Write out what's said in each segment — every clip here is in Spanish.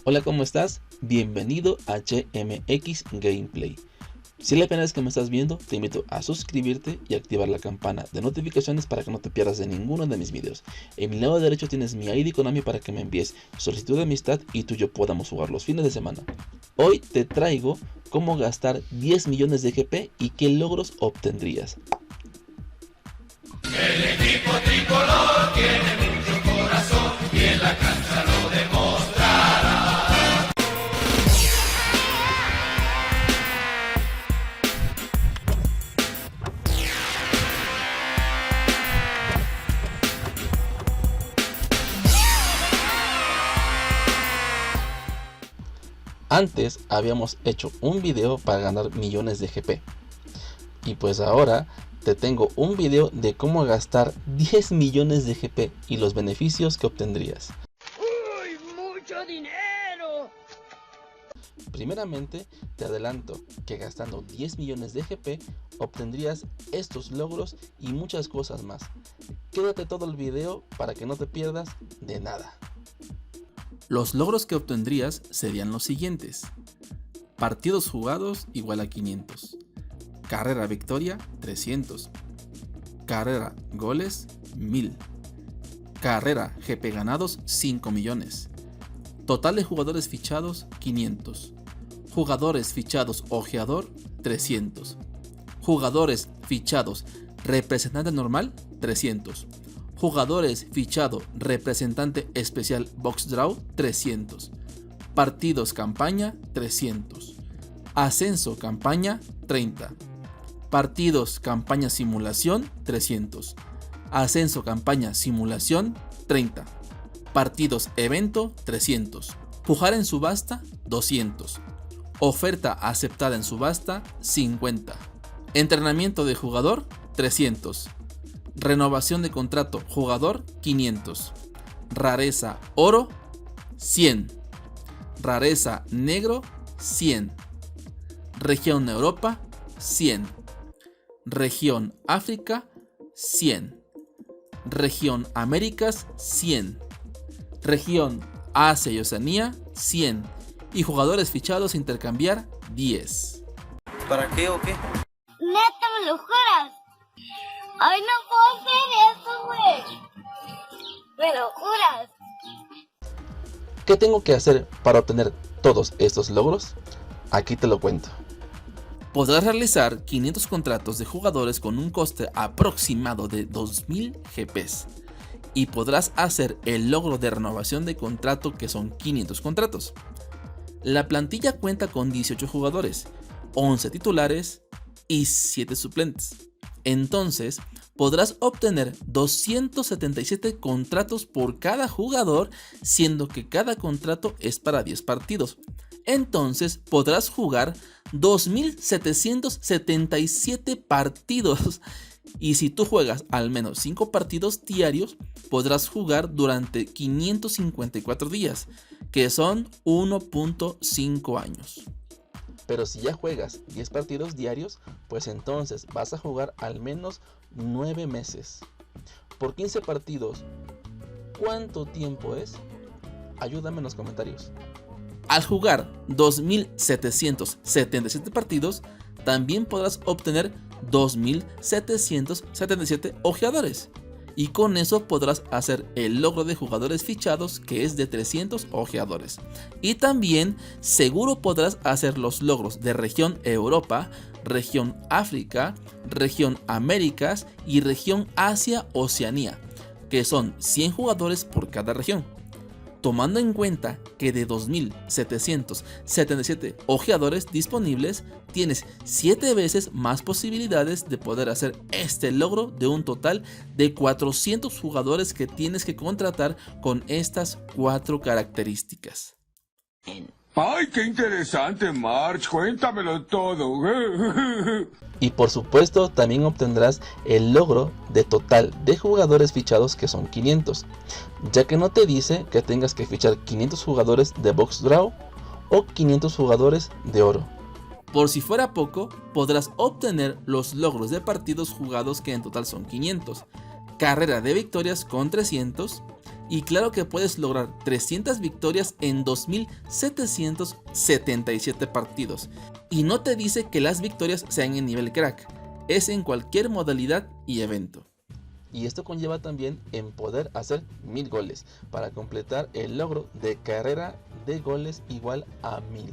Hola, ¿cómo estás? Bienvenido a HMX Gameplay. Si es la primera vez que me estás viendo, te invito a suscribirte y activar la campana de notificaciones para que no te pierdas de ninguno de mis videos. En mi lado derecho tienes mi ID Konami para que me envíes solicitud de amistad y tú y yo podamos jugar los fines de semana. Hoy te traigo cómo gastar 10 millones de GP y qué logros obtendrías. El equipo tricolor tiene mucho corazón y en la cancha lo demostrará. Antes habíamos hecho un video para ganar millones de GP. Y pues ahora te tengo un video de cómo gastar 10 millones de GP y los beneficios que obtendrías. ¡Uy, mucho dinero! Primeramente, te adelanto que gastando 10 millones de GP obtendrías estos logros y muchas cosas más. Quédate todo el video para que no te pierdas de nada. Los logros que obtendrías serían los siguientes: partidos jugados igual a 500, carrera victoria 300, carrera goles 1000, carrera GP ganados 5 millones, total de jugadores fichados 500, jugadores fichados ojeador 300, jugadores fichados representante normal 300, jugadores fichado representante especial box draw 300, partidos campaña 300, ascenso campaña 30, partidos campaña simulación 300, ascenso campaña simulación 30, partidos evento 300, pujar en subasta 200, oferta aceptada en subasta 50, entrenamiento de jugador 300, renovación de contrato jugador 500, rareza oro 100, rareza negro 100, región Europa 100, región África 100, región Américas 100, región Asia y Oceanía 100 y jugadores fichados a intercambiar 10. ¿Para qué o qué? Neta, me lo juras. Ay, no puedo hacer eso, güey. Me lo juras. ¿Qué tengo que hacer para obtener todos estos logros? Aquí te lo cuento. Podrás realizar 500 contratos de jugadores con un coste aproximado de 2000 GPs y podrás hacer el logro de renovación de contrato, que son 500 contratos. La plantilla cuenta con 18 jugadores, 11 titulares y 7 suplentes. Entonces podrás obtener 277 contratos por cada jugador, siendo que cada contrato es para 10 partidos. Entonces podrás jugar 2777 partidos. Y si tú juegas al menos 5 partidos diarios, podrás jugar durante 554 días, que son 1.5 años. Pero si ya juegas 10 partidos diarios, pues entonces vas a jugar al menos 9 meses. Por 15 partidos, ¿cuánto tiempo es? Ayúdame en los comentarios. Al jugar 2777 partidos, también podrás obtener 2777 ojeadores. Y con eso podrás hacer el logro de jugadores fichados, que es de 300 ojeadores. Y también seguro podrás hacer los logros de región Europa, región África, región Américas y región Asia-Oceanía, que son 100 jugadores por cada región. Tomando en cuenta que de 2777 ojeadores disponibles, tienes 7 veces más posibilidades de poder hacer este logro, de un total de 400 jugadores que tienes que contratar con estas 4 características. ¡Ay, qué interesante, March! Cuéntamelo todo. Y por supuesto también obtendrás el logro de total de jugadores fichados, que son 500, ya que no te dice que tengas que fichar 500 jugadores de box draw o 500 jugadores de oro. Por si fuera poco, podrás obtener los logros de partidos jugados, que en total son 500, carrera de victorias con 300, Y claro que puedes lograr 300 victorias en 2777 partidos. Y no te dice que las victorias sean en nivel crack, es en cualquier modalidad y evento. Y esto conlleva también en poder hacer 1000 goles para completar el logro de carrera de goles igual a 1000.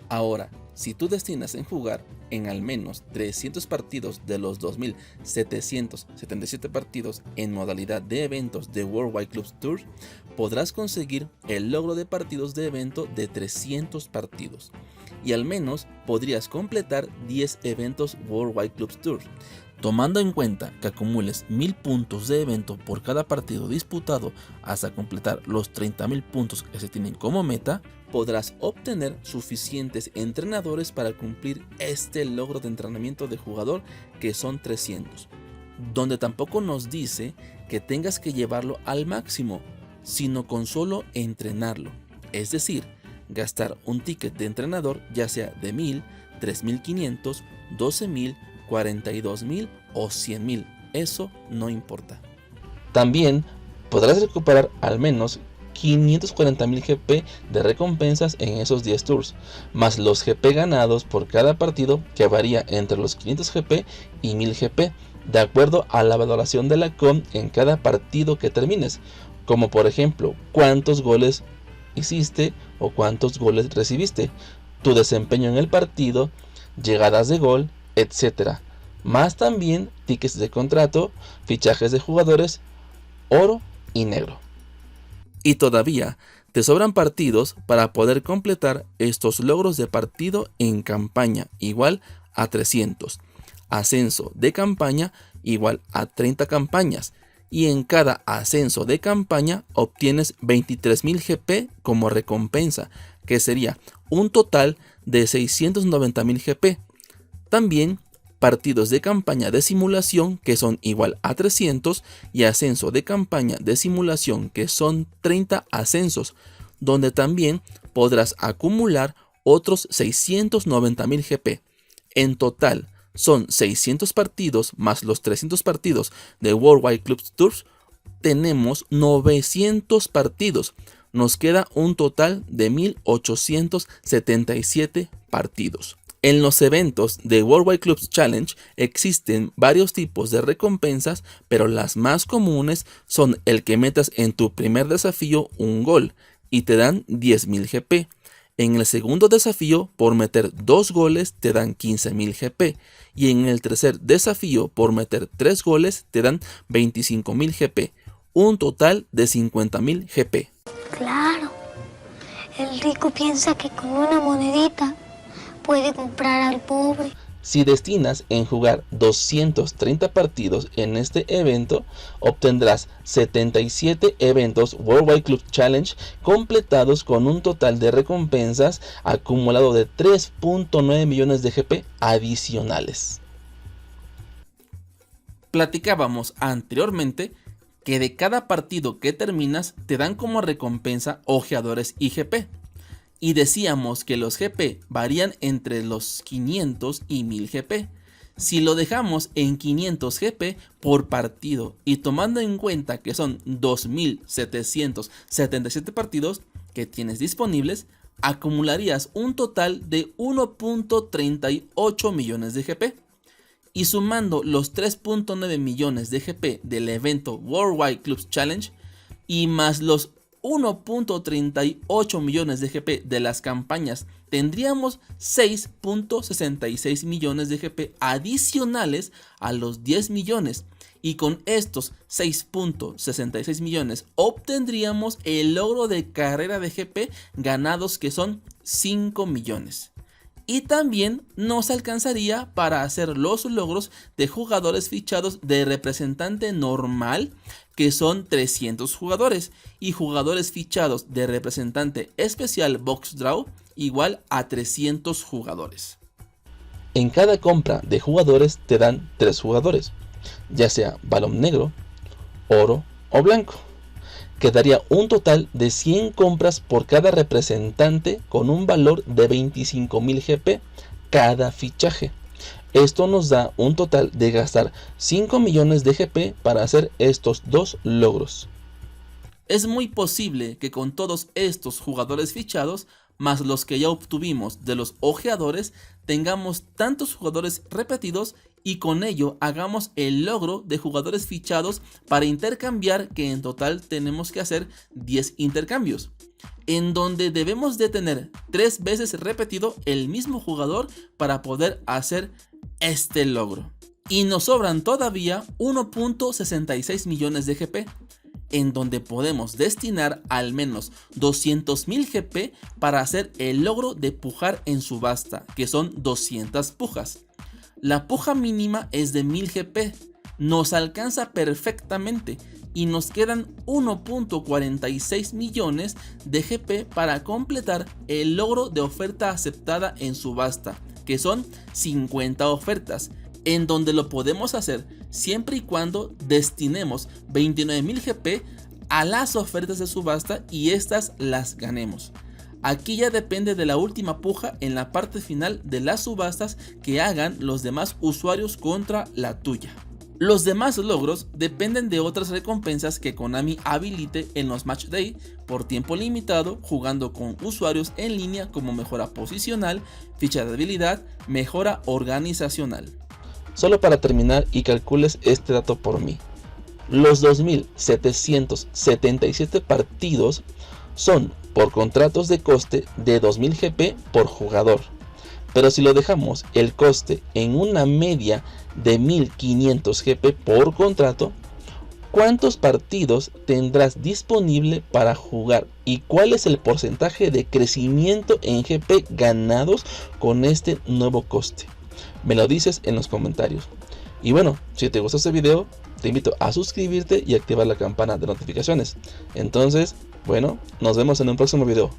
Ahora, si tú destinas en jugar en al menos 300 partidos de los 2777 partidos en modalidad de eventos de Worldwide Clubs Tour, podrás conseguir el logro de partidos de evento de 300 partidos. Y al menos podrías completar 10 eventos Worldwide Clubs Tour. Tomando en cuenta que acumules 1000 puntos de evento por cada partido disputado hasta completar los 30.000 puntos que se tienen como meta, podrás obtener suficientes entrenadores para cumplir este logro de entrenamiento de jugador, que son 300, donde tampoco nos dice que tengas que llevarlo al máximo, sino con solo entrenarlo, es decir, gastar un ticket de entrenador ya sea de 1000, 3500, 12000, 42.000 o 100.000, eso no importa. También podrás recuperar al menos 540.000 GP de recompensas en esos 10 tours, más los GP ganados por cada partido, que varía entre los 500 GP y 1000 GP, de acuerdo a la valoración de la COM en cada partido que termines, como por ejemplo cuántos goles hiciste o cuántos goles recibiste, tu desempeño en el partido, llegadas de gol, etc. Más también tickets de contrato, fichajes de jugadores, oro y negro. Y todavía te sobran partidos para poder completar estos logros de partido en campaña igual a 300, ascenso de campaña igual a 30 campañas, y en cada ascenso de campaña obtienes 23.000 GP como recompensa, que sería un total de 690.000 GP. También partidos de campaña de simulación, que son igual a 300, y ascenso de campaña de simulación, que son 30 ascensos, donde también podrás acumular otros 690.000 GP. En total son 600 partidos más los 300 partidos de Worldwide Clubs Tours. Tenemos 900 partidos. Nos queda un total de 1877 partidos. En los eventos de Worldwide Clubs Challenge existen varios tipos de recompensas, pero las más comunes son el que metas en tu primer desafío un gol y te dan 10.000 GP. En el segundo desafío, por meter 2 goles te dan 15.000 GP, y en el tercer desafío, por meter 3 goles te dan 25.000 GP, un total de 50.000 GP. Claro, el rico piensa que con una monedita puede comprar al pobre. Si destinas en jugar 230 partidos en este evento, obtendrás 77 eventos Worldwide Club Challenge completados con un total de recompensas acumulado de 3.9 millones de GP adicionales. Platicábamos anteriormente que de cada partido que terminas te dan como recompensa ojeadores y GP. Y decíamos que los GP varían entre los 500 y 1000 GP. Si lo dejamos en 500 GP por partido y tomando en cuenta que son 2777 partidos que tienes disponibles, acumularías un total de 1.38 millones de GP. Y sumando los 3.9 millones de GP del evento Worldwide Clubs Challenge y más los 1.38 millones de GP de las campañas, tendríamos 6.66 millones de GP adicionales a los 10 millones, y con estos 6.66 millones obtendríamos el logro de carrera de GP ganados, que son 5 millones. Y también nos alcanzaría para hacer los logros de jugadores fichados de representante normal, que son 300 jugadores, y jugadores fichados de representante especial Box Draw igual a 300 jugadores. En cada compra de jugadores te dan 3 jugadores, ya sea balón negro, oro o blanco. Quedaría un total de 100 compras por cada representante con un valor de 25.000 GP cada fichaje. Esto nos da un total de gastar 5 millones de GP para hacer estos dos logros. Es muy posible que con todos estos jugadores fichados, más los que ya obtuvimos de los ojeadores, tengamos tantos jugadores repetidos y con ello hagamos el logro de jugadores fichados para intercambiar, que en total tenemos que hacer 10 intercambios, en donde debemos de tener 3 veces repetido el mismo jugador para poder hacer este logro. Y nos sobran todavía 1.66 millones de GP, en donde podemos destinar al menos 200.000 GP para hacer el logro de pujar en subasta, que son 200 pujas. La puja mínima es de 1000 GP, nos alcanza perfectamente y nos quedan 1.46 millones de GP para completar el logro de oferta aceptada en subasta, que son 50 ofertas, en donde lo podemos hacer siempre y cuando destinemos 29.000 GP a las ofertas de subasta y estas las ganemos. Aquí ya depende de la última puja en la parte final de las subastas que hagan los demás usuarios contra la tuya. Los demás logros dependen de otras recompensas que Konami habilite en los Match Day por tiempo limitado, jugando con usuarios en línea, como mejora posicional, ficha de habilidad, mejora organizacional. Solo para terminar y calcules este dato por mí. Los 2.777 partidos son por contratos de coste de 2.000 GP por jugador. Pero si lo dejamos el coste en una media de 1.500 GP por contrato, ¿cuántos partidos tendrás disponible para jugar? ¿Y cuál es el porcentaje de crecimiento en GP ganados con este nuevo coste? Me lo dices en los comentarios. Y bueno, si te gustó este video, te invito a suscribirte y activar la campana de notificaciones. Entonces, bueno, nos vemos en un próximo video.